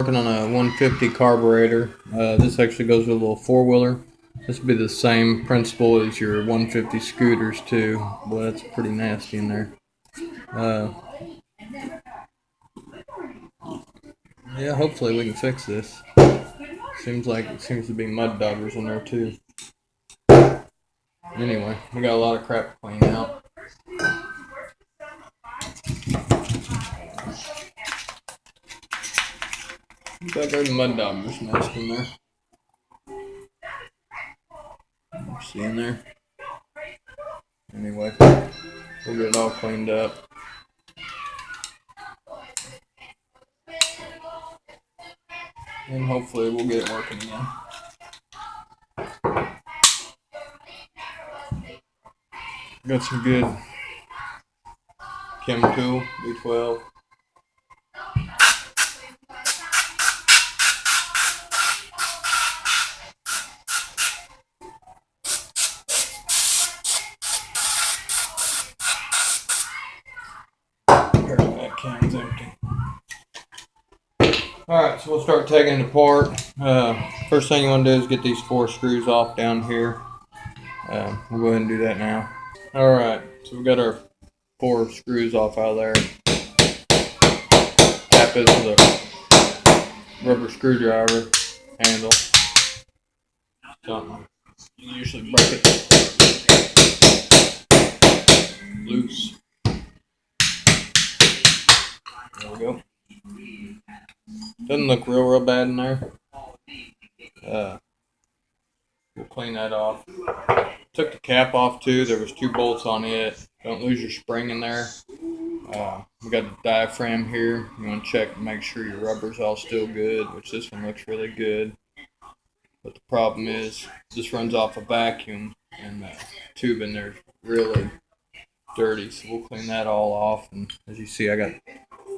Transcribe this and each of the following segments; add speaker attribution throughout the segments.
Speaker 1: Working on a 150 carburetor. This actually goes with a little four-wheeler. This would be the same principle as your 150 scooters too. Boy, that's pretty nasty in there. Yeah, hopefully we can fix this. Seems to be mud daubers in there too. Anyway, we got a lot of crap to clean out. Looks like there's mud daubers nest in there. See in there? Anyway, we'll get it all cleaned up. And hopefully we'll get it working again. Got some good Chem tool, B12. Apparently that can's empty. Alright, so we'll start taking it apart. First thing you want to do is get these 4 screws off down here. We'll go ahead and do that now. Alright, so we got our 4 screws off out of there. Tap this with a rubber screwdriver handle. Something. You usually break it loose. There we go. Doesn't look real bad in there. We'll clean that off. Took the cap off too. There was 2 bolts on it. Don't lose your spring in there. We got the diaphragm here. You want to check and make sure your rubber's all still good, which this one looks really good. But the problem is this runs off a vacuum and the tube in there is really dirty. So we'll clean that all off. And as you see, I got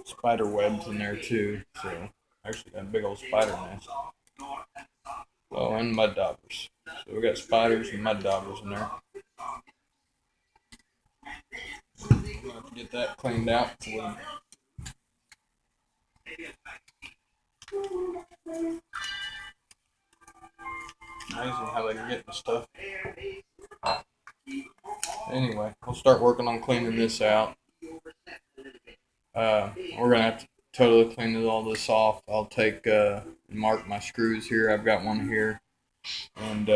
Speaker 1: spider webs in there too. So I actually got a big old spider nest. Oh, and mud daubers. So we got spiders and mud daubers in there. We'll have to get that cleaned out for them. Amazing how they can get the stuff. Anyway, we'll start working on cleaning this out. We're gonna have to totally clean all this off. I'll take and mark my screws here. I've got one here, and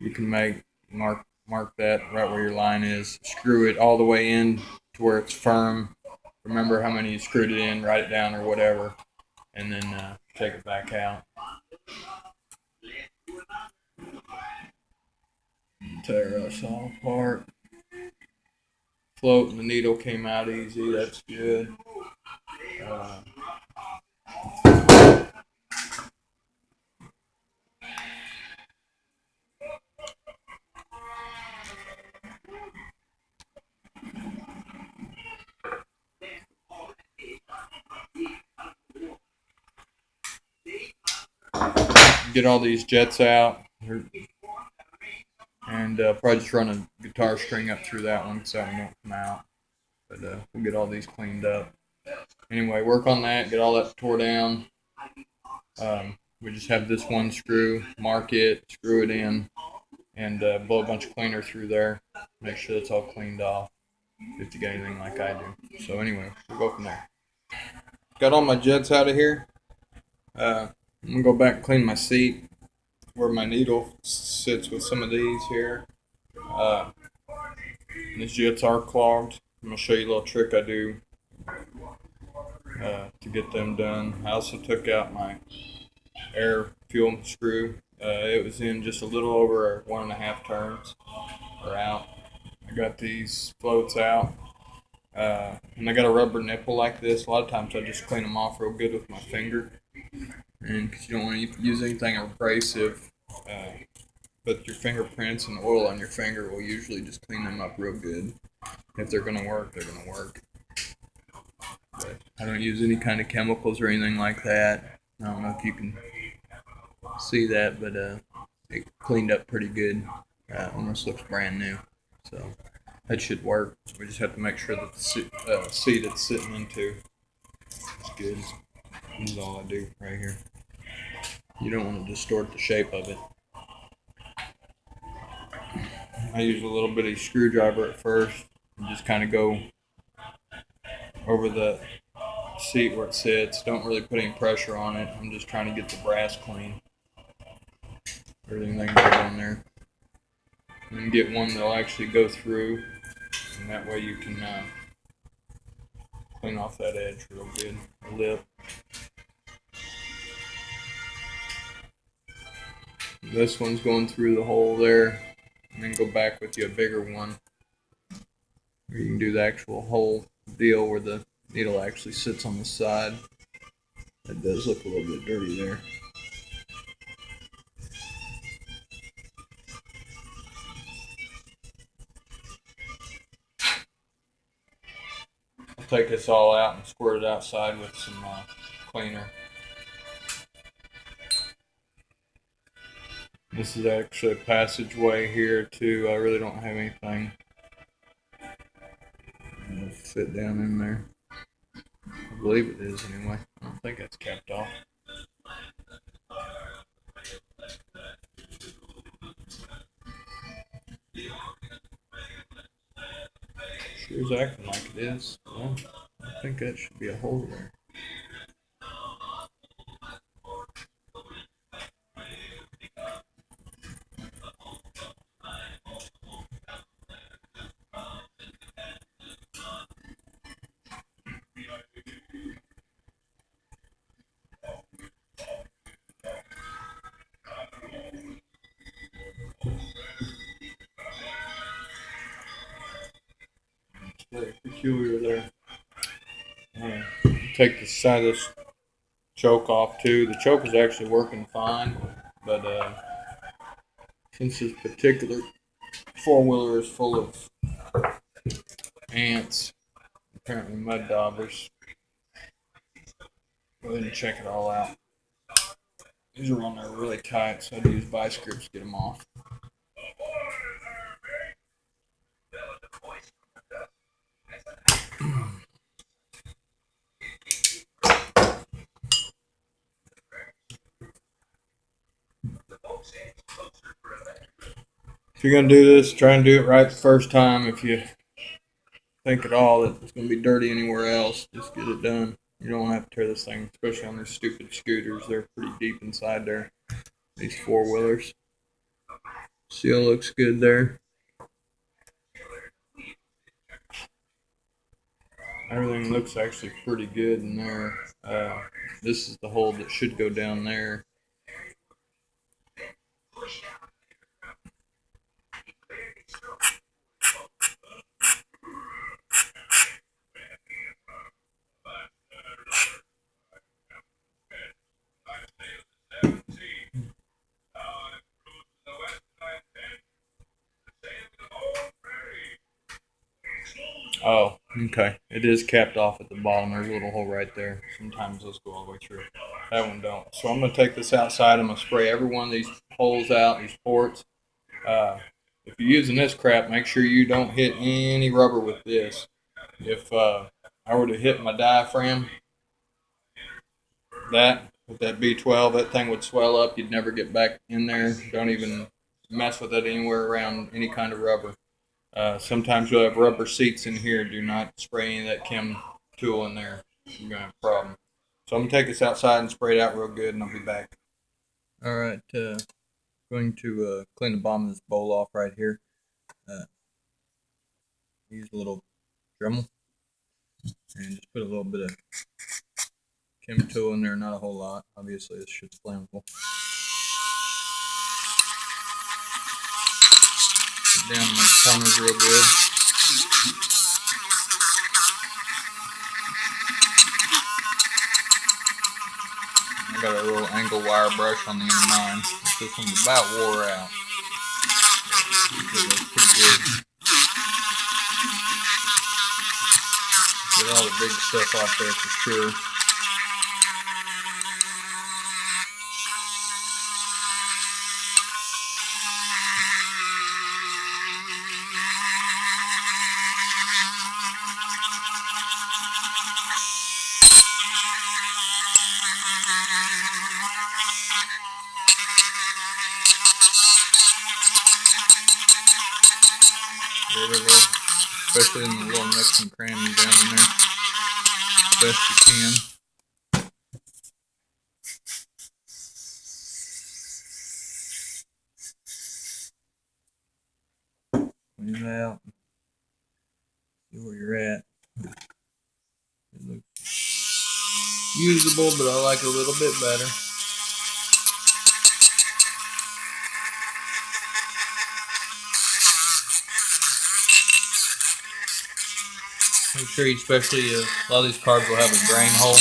Speaker 1: you can mark that right where your line is. Screw it all the way in to where it's firm. Remember how many you screwed it in, write it down or whatever, and then take it back out. Tear us all apart. Float and the needle came out easy. That's good. Get all these jets out, and probably just run a guitar string up through that one so that one won't come out. But we'll get all these cleaned up. Anyway, work on that, get all that tore down. We just have this one screw, mark it, screw it in, and blow a bunch of cleaner through there. Make sure it's all cleaned off if you got anything like I do. So anyway, we'll go from there. Got all my jets out of here. I'm going to go back and clean my seat where my needle sits with some of these here. These jets are clogged. I'm going to show you a little trick I do to get them done. I also took out my air fuel screw. It was in just a little over 1.5 turns or out. I got these floats out. And I got a rubber nipple like this. A lot of times I just clean them off real good with my finger. And because you don't want to use anything abrasive, but your fingerprints and oil on your finger will usually just clean them up real good. If they're going to work, they're going to work. But I don't use any kind of chemicals or anything like that. I don't know if you can see that, but it cleaned up pretty good. Almost looks brand new. So that should work. We just have to make sure that the seat it's sitting into It's good. This is all I do right here. You don't want to distort the shape of it. I use a little bitty screwdriver at first and just kind of go over the seat where it sits. Don't really put any pressure on it. I'm just trying to get the brass clean. Everything that can go on there. And get one that'll actually go through. And that way you can clean off that edge real good. The lip. This one's going through the hole there. And then go back with you a bigger one. Or you can do the actual hole deal where the needle actually sits on the side. That does look a little bit dirty there. I'll take this all out and squirt it outside with some cleaner. This is actually a passageway here too. I really don't have anything. It'll fit down in there. I believe it is anyway. I don't think that's capped off. Sure is acting like it is. Well, I think that should be a hole there. It's very peculiar there. Take the side of this choke off too. The choke is actually working fine, but since this particular four-wheeler is full of ants, apparently mud daubers, go ahead and check it all out. These are on there really tight, so I'd use vice grips to get them off. If you're going to do this, try and do it right the first time. If you think at all that it's going to be dirty anywhere else, just get it done. You don't want to have to tear this thing, especially on these stupid scooters. They're pretty deep inside there, these four-wheelers. Seal looks good there. Everything looks actually pretty good in there. This is the hole that should go down there. Oh, okay. It is capped off at the bottom. There's a little hole right there. Sometimes those go all the way through. That one don't. So I'm going to take this outside. I'm going to spray every one of these holes out, these ports. If you're using this crap, make sure you don't hit any rubber with this. If I were to hit my diaphragm, with that B12, that thing would swell up. You'd never get back in there. Don't even mess with it anywhere around any kind of rubber. Sometimes you'll have rubber seats in here. Do not spray any of that chem tool in there. You're going to have a problem. So I'm going to take this outside and spray it out real good, and I'll be back. All right. Going to clean the bottom of this bowl off right here. Use a little Dremel. And just put a little bit of chem tool in there. Not a whole lot. Obviously, this shit's flammable. Put down my corners real good. I got a little angle wire brush on the end of mine. This one's about wore out. It looks pretty good. Get all the big stuff off there for sure. There we go. Especially in the little nooks and crannies down in there. Best you can. Clean it out. See where you're at. It looks usable, but I like it a little bit better. Make sure, especially a lot of these carbs will have a drain hole.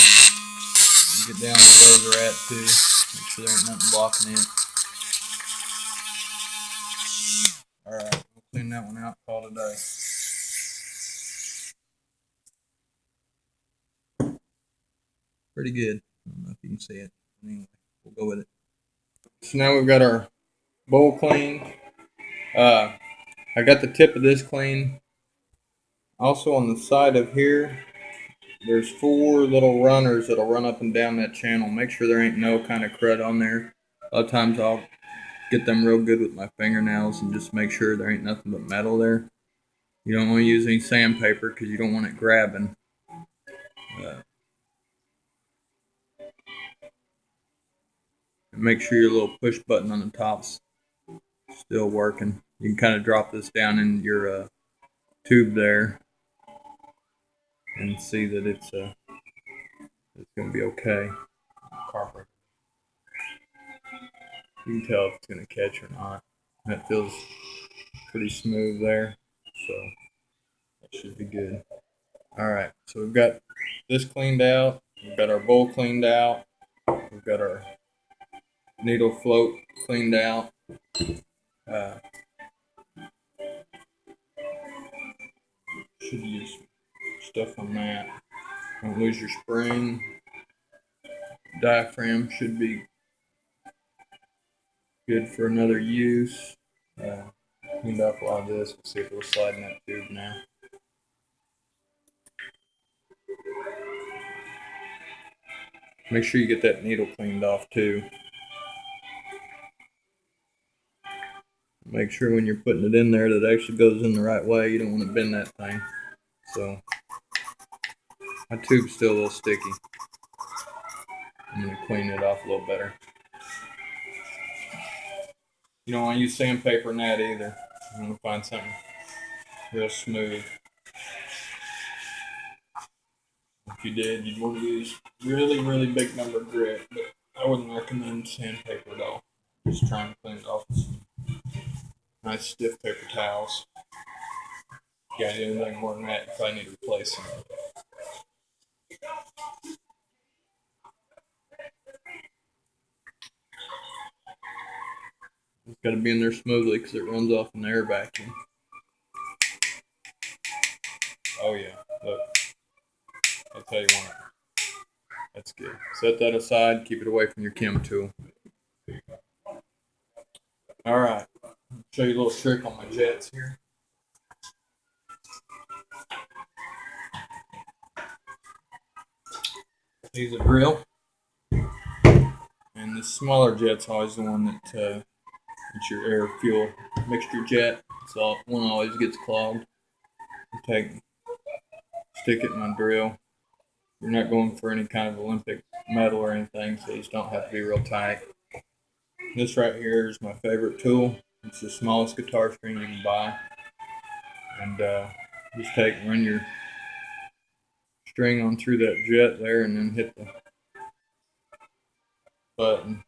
Speaker 1: You get down where those are at too. Make sure there ain't nothing blocking it. Alright, we'll clean that one out, call it a day. Pretty good. I don't know if you can see it. Anyway, we'll go with it. So now we've got our bowl cleaned. I got the tip of this clean. Also on the side of here, there's 4 little runners that'll run up and down that channel. Make sure there ain't no kind of crud on there. A lot of times I'll get them real good with my fingernails and just make sure there ain't nothing but metal there. You don't want to use any sandpaper because you don't want it grabbing. And make sure your little push button on the top's still working. You can kind of drop this down in your tube there and see that it's going to be okay. Carpet. You can tell if it's going to catch or not. That feels pretty smooth there, so that should be good. Alright, so we've got this cleaned out, we've got our bowl cleaned out, we've got our needle float cleaned out. Should use stuff on that. Don't lose your spring. Diaphragm should be good for another use. Cleaned up a lot of this. We'll see if it'll slide in that tube now. Make sure you get that needle cleaned off too. Make sure when you're putting it in there that it actually goes in the right way. You don't want to bend that thing. So my tube's still a little sticky. I'm going to clean it off a little better. You don't want to use sandpaper in that either. You want to find something real smooth. If you did, you'd want to use really big number grit, but I wouldn't recommend sandpaper at all. Just trying to clean it off with some nice stiff paper towels. If you got anything more than that, you probably need to replace them. It's got to be in there smoothly because it runs off an air vacuum. Oh yeah, look. I'll tell you what. That's good. Set that aside. Keep it away from your chem tool. Alright. Show you a little trick on my jets here. Use a drill. And the smaller jet's always the one that it's your air fuel mixture jet. So one always gets clogged. Stick it in my drill. You're not going for any kind of Olympic medal or anything, so you just don't have to be real tight. This right here is my favorite tool. It's the smallest guitar string you can buy. And just run your string on through that jet there and then hit the button.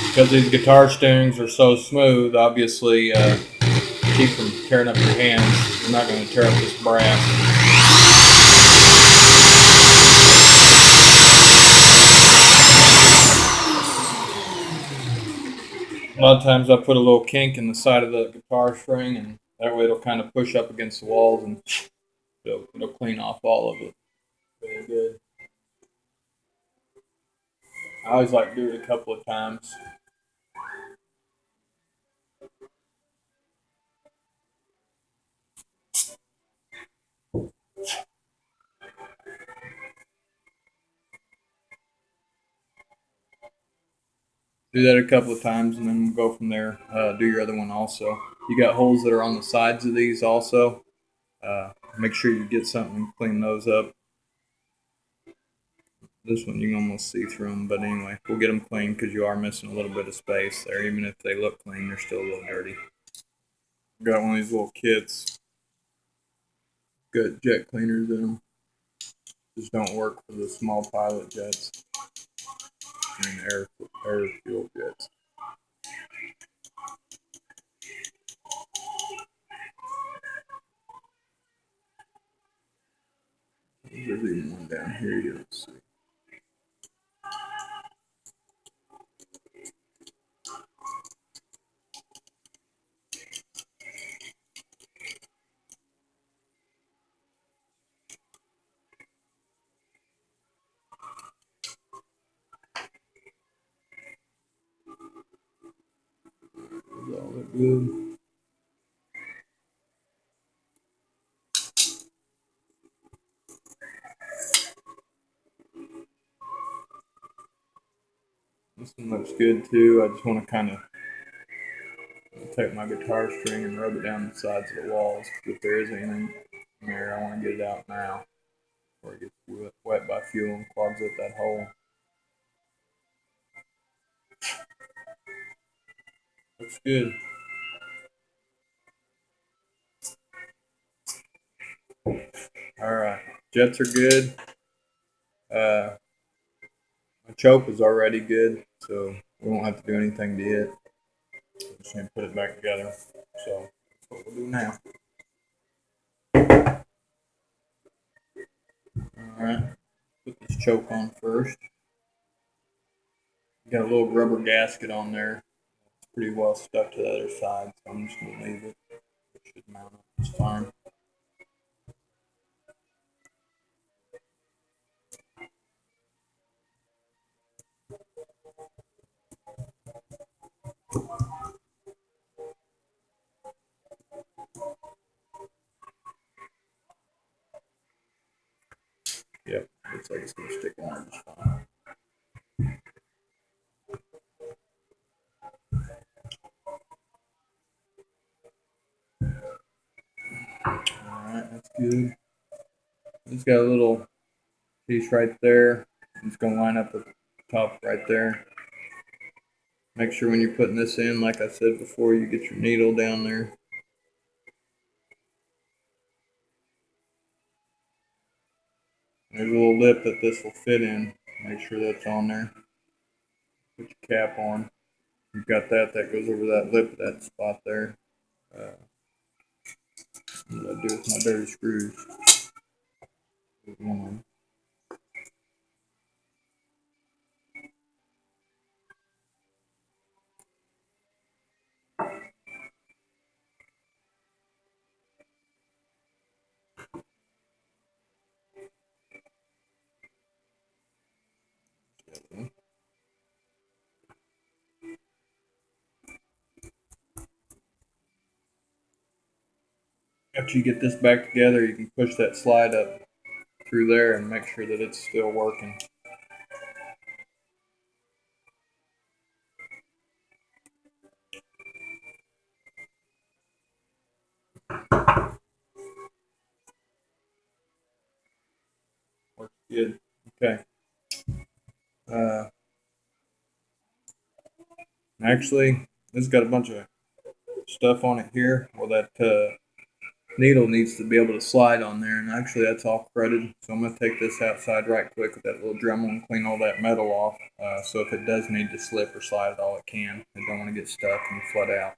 Speaker 1: Because these guitar strings are so smooth, obviously, keep from tearing up your hands. You're not going to tear up this brass. A lot of times I put a little kink in the side of the guitar string, and that way it'll kind of push up against the walls and it'll clean off all of it. Very good. I always like to do it a couple of times. Do that a couple of times, and then we'll go from there. Do your other one also. You got holes that are on the sides of these also. Make sure you get something and clean those up. This one you can almost see through them, but anyway, we'll get them clean because you are missing a little bit of space there. Even if they look clean, they're still a little dirty. Got one of these little kits. Got jet cleaners in them. Just don't work for the small pilot jets and air fuel jets. There's even one down here you don't see. Those all look good. This one looks good too. I just want to kind of take my guitar string and rub it down the sides of the walls. If there is anything in there, I want to get it out now before it gets wet by fuel and clogs up that hole. Looks good. All right, jets are good. Uh, my choke is already good, so we won't have to do anything to it. Just need to put it back together. So that's what we'll do now. All right, put this choke on first. Got a little rubber gasket on there. It's pretty well stuck to the other side, so I'm just gonna leave it. It should mount up. It's fine. Yep, looks like it's gonna stick in there just fine. Alright, that's good. It's got a little piece right there. It's gonna line up at the top right there. Make sure when you're putting this in, like I said before, you get your needle down there. There's a little lip that this will fit in. Make sure that's on there. Put your cap on. You've got that goes over that lip, that spot there. What I do with my dirty screws. One. After you get this back together, you can push that slide up through there and make sure that it's still working. Works good. Okay. Actually, this has got a bunch of stuff on it here. Well, that needle needs to be able to slide on there, and actually that's all threaded. So I'm going to take this outside right quick with that little Dremel and clean all that metal off. So if it does need to slip or slide at all, it can. I don't want to get stuck and flood out.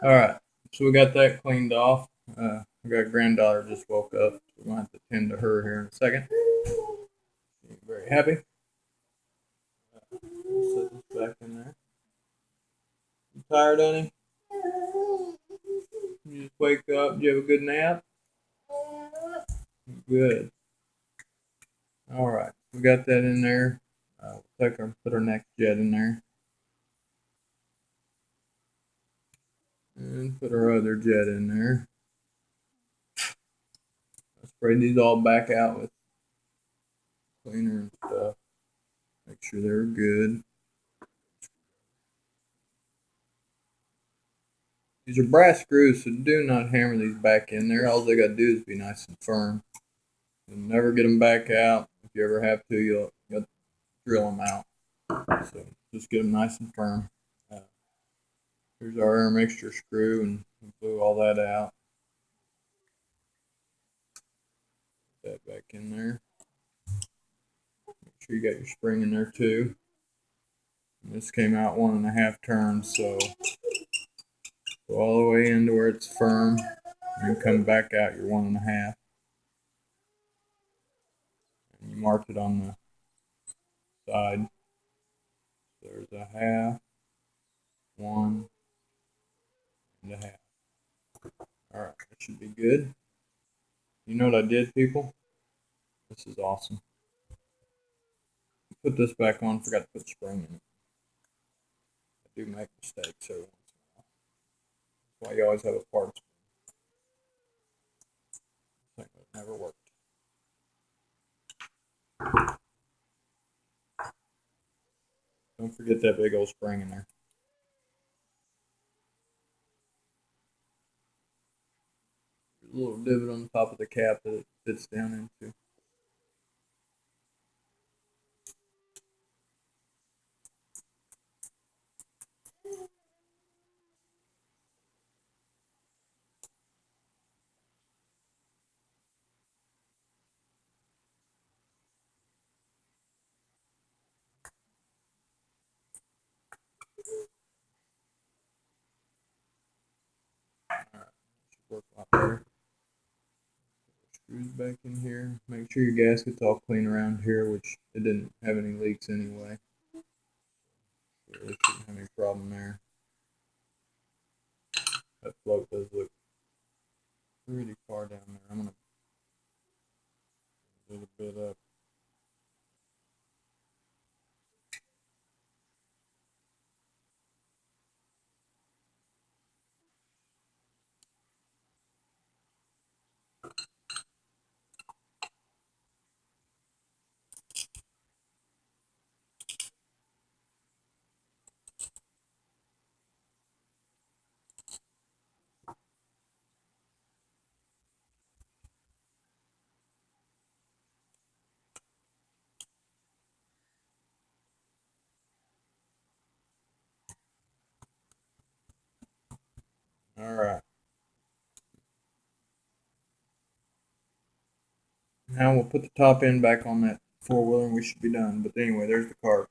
Speaker 1: All right, so we got that cleaned off. I got a granddaughter just woke up. So we're going to have to tend to her here in a second. She's very happy. Set this back in there. You tired, honey? You just wake up. Did you have a good nap? Good. All right, we got that in there. We'll put our next jet in there. And put our other jet in there. I'll spray these all back out with cleaner and stuff. Make sure they're good. These are brass screws, so do not hammer these back in there. All they got to do is be nice and firm. You'll never get them back out. If you ever have to, you'll drill them out. So just get them nice and firm. Uh, Here's our air mixture screw, and we blew all that out. Put that back in there. Make sure you got your spring in there too. And this came out 1.5 turns, so go all the way into where it's firm, and come back out your 1.5. And you marked it on the side. There's a half, 1.5. Alright, that should be good. You know what I did, people? This is awesome. Put this back on, forgot to put spring in it. I do make mistakes every once in a while. That's why you always have a part spring. It never worked. Don't forget that big old spring in there. There's a little divot on the top of the cap that it fits down into. Alright, should work a lot better. Screws back in here. Make sure your gasket's all clean around here, which it didn't have any leaks anyway. So it shouldn't have any problem there. That float does look pretty far down there. I'm gonna put a bit up. Alright. Now we'll put the top end back on that four-wheeler and we should be done. But anyway, there's the carb.